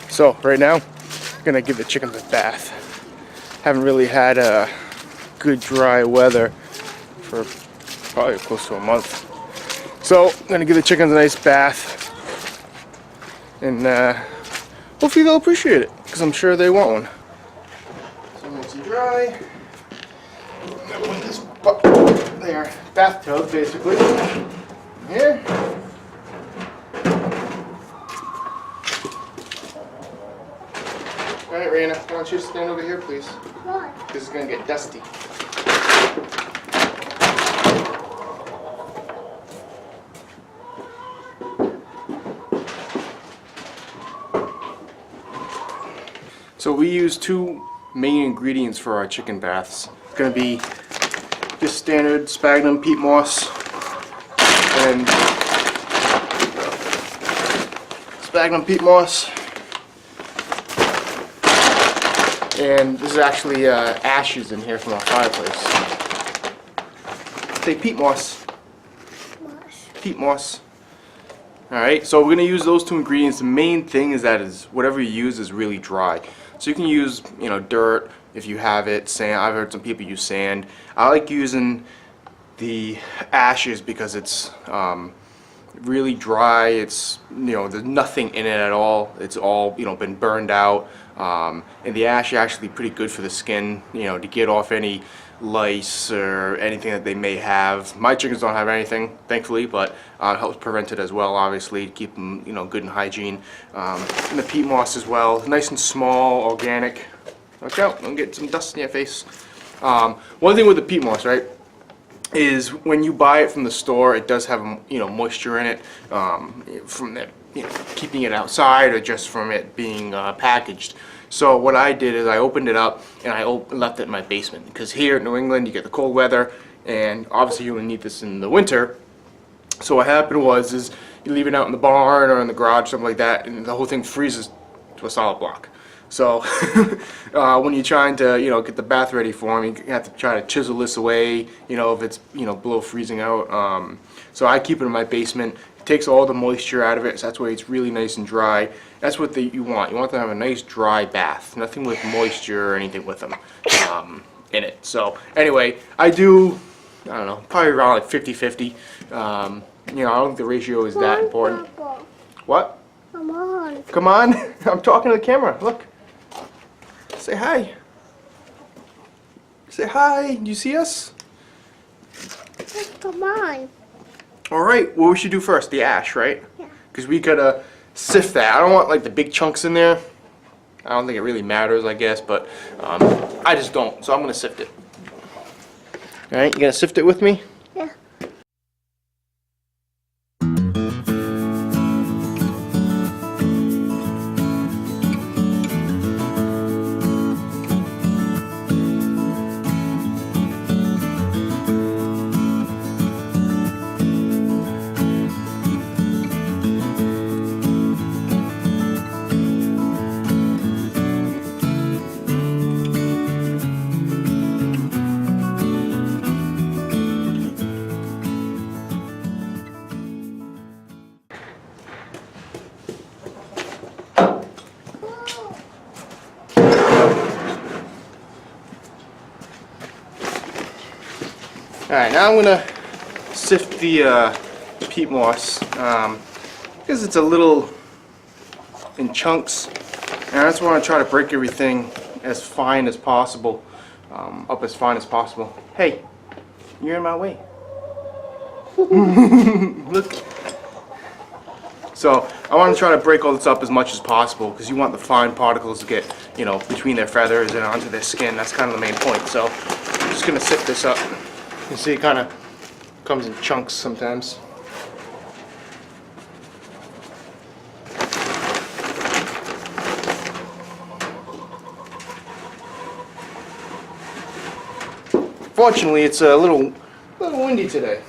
So right now, I'm gonna give the chickens a bath. Haven't really had a good dry weather for probably close to a month. So I'm gonna give the chickens a nice bath, and hopefully they'll appreciate it, because I'm sure they want one. So nice and dry. I'm gonna put this their bathtub basically here. Alright, Reyna, why don't you stand over here, please? Why? This is going to get dusty. So we use two main ingredients for our chicken baths. It's going to be just standard sphagnum peat moss and sphagnum peat moss. And this is actually ashes in here from our fireplace. Say peat moss. Peat moss. Alright, so we're going to use those two ingredients. The main thing is that whatever you use is really dry. So you can use, dirt if you have it, sand. I've heard some people use sand. I like using the ashes because it's really dry. It's, there's nothing in it at all. It's all, been burned out. And the ash is actually pretty good for the skin, to get off any lice or anything that they may have. My chickens don't have anything, thankfully, but it helps prevent it as well, obviously, to keep them, good in hygiene. And the peat moss as well, nice and small, organic. Watch out, don't get some dust in your face. One thing with the peat moss, right, is when you buy it from the store, it does have, moisture in it, from the, keeping it outside or just from it being packaged. So what I did is I opened it up and I left it in my basement, because here in New England you get the cold weather, and obviously you only need this in the winter. So what happened is you leave it out in the barn or in the garage, something like that, and the whole thing freezes to a solid block. So when you're trying to get the bath ready for them, you have to try to chisel this away, if it's below freezing out. So I keep it in my basement. It takes all the moisture out of it, so that's why it's really nice and dry. That's what you want. You want them to have a nice dry bath, nothing with moisture or anything with them in it. So anyway, I don't know, probably around like 50-50. I don't think the ratio is that important. What? Come on. Come on. I'm talking to the camera. Look. Say hi. Say hi. Do you see us? Come on. Alright, what we should do first? The ash, right? Yeah. Because we gotta sift that. I don't want like the big chunks in there. I don't think it really matters, I guess, but I just don't. So I'm gonna sift it. Alright, you gonna sift it with me? Yeah. Alright, now I'm gonna sift the peat moss because it's a little in chunks, and I just want to try to break everything as fine as possible, up as fine as possible. Hey, you're in my way. Look. So I want to try to break all this up as much as possible, because you want the fine particles to get, between their feathers and onto their skin. That's kind of the main point. So I'm just gonna sift this up. You see, it kind of comes in chunks sometimes. Fortunately, it's a little windy today.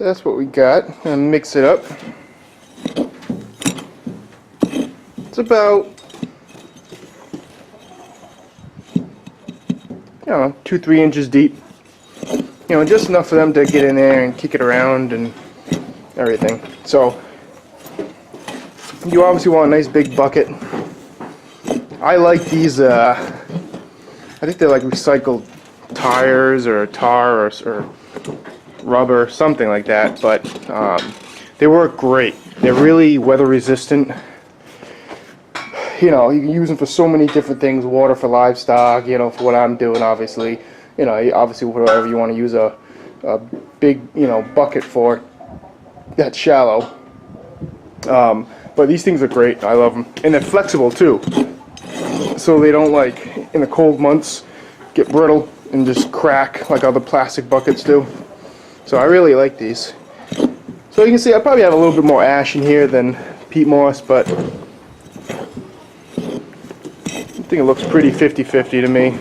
So that's what we got. And mix it up. It's about, I don't know, 2-3 inches deep. You know, just enough for them to get in there and kick it around and everything. So you obviously want a nice big bucket. I like these, I think they're like recycled tires or tar or rubber, something like that, but they work great. They're really weather resistant. You know, you can use them for so many different things. Water for livestock, you know, for what I'm doing, obviously. You know, obviously whatever you want to use a big, you know, bucket for that's shallow. But these things are great. I love them. And they're flexible too. So they don't, like, in the cold months, get brittle and just crack like other plastic buckets do. So I really like these. So you can see I probably have a little bit more ash in here than peat moss, but I think it looks pretty 50-50 to me.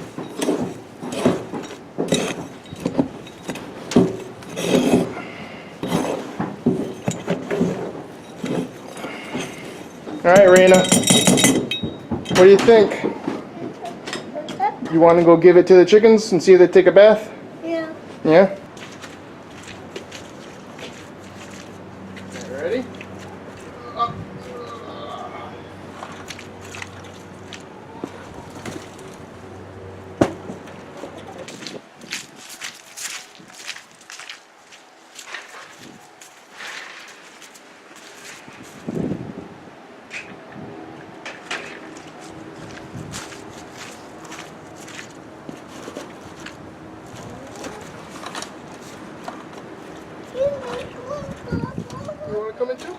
Alright, Reyna. What do you think? You want to go give it to the chickens and see if they take a bath? Yeah. Yeah? Ready? You want to come in too?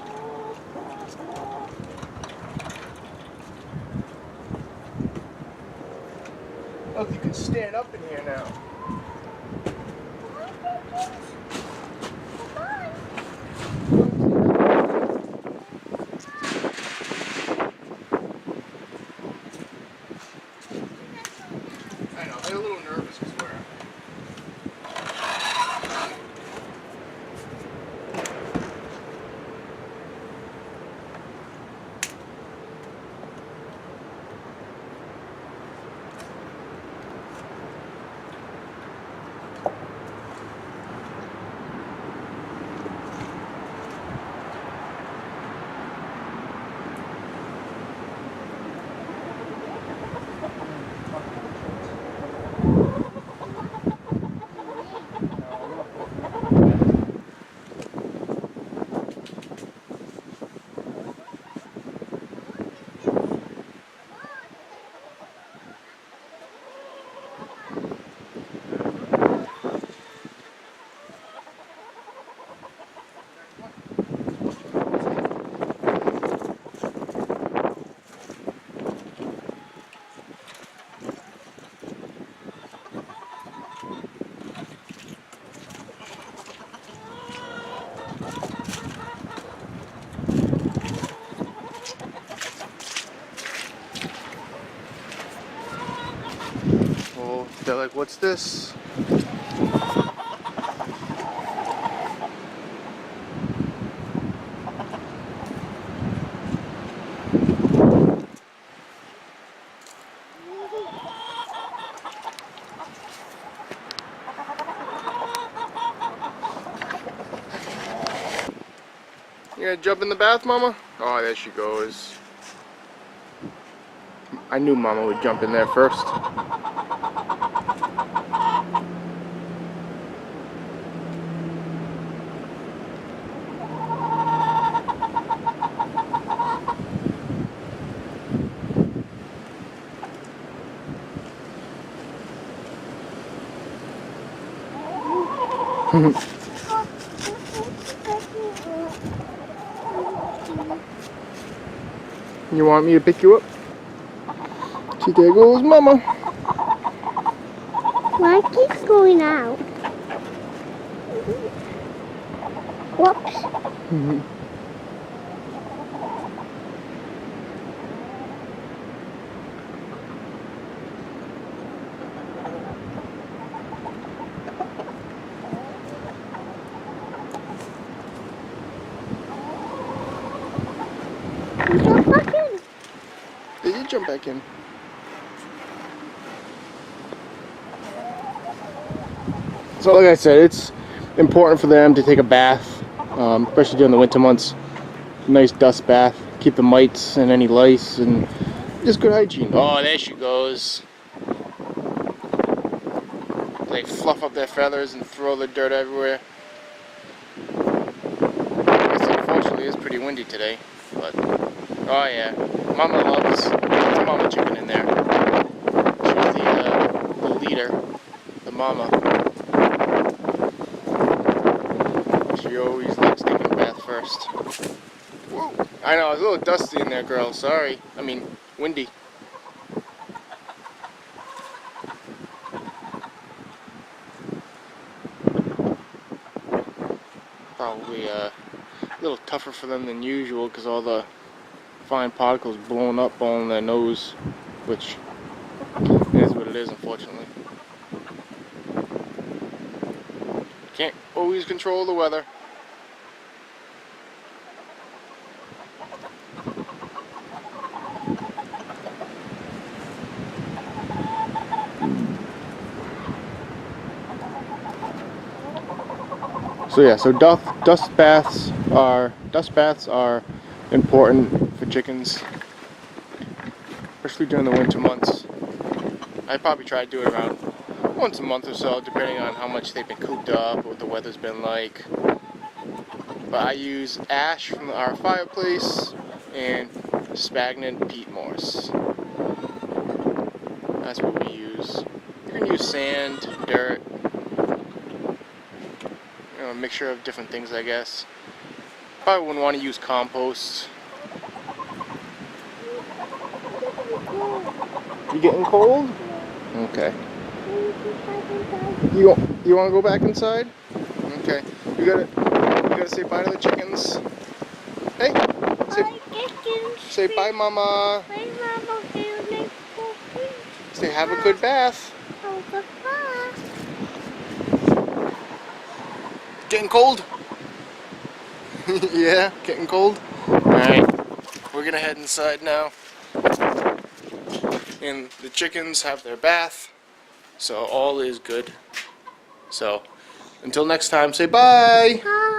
Oh, you can stand up in here now. I know, they're a little nervous because we're... Oh, they're like, what's this? You gonna jump in the bath, Mama? Oh, there she goes. I knew Mama would jump in there first. You want me to pick you up? See, there goes Mama. Why keeps going out? Whoops. jump back in. So like I said, it's important for them to take a bath, especially during the winter months. Nice dust bath, keep the mites and any lice and just good hygiene. Oh, there she goes. They fluff up their feathers and throw the dirt everywhere. This unfortunately is pretty windy today, but oh yeah, Mama loves. There's Mama chicken in there. She's the leader, the mama. She always likes taking a bath first. Whoa. I know, it's a little dusty in there, girl. Sorry. I mean, windy. Probably a little tougher for them than usual because all the fine particles blown up on their nose, which is what it is, unfortunately. Can't always control the weather. So yeah, so dust baths are important for chickens, especially during the winter months. I probably try to do it around once a month or so, depending on how much they've been cooped up, what the weather's been like. But I use ash from our fireplace and sphagnum peat moss. That's what we use. You can use sand, dirt, a mixture of different things, I guess. Probably wouldn't want to use compost. You getting cold? Okay. You want to go back inside? Okay. You gotta say bye to the chickens. Hey, say bye, Mama. Bye, Mama. Say have a good bath. Getting cold? Yeah, getting cold? Alright, we're gonna head inside now. And the chickens have their bath, so all is good. So, until next time, say bye! Bye.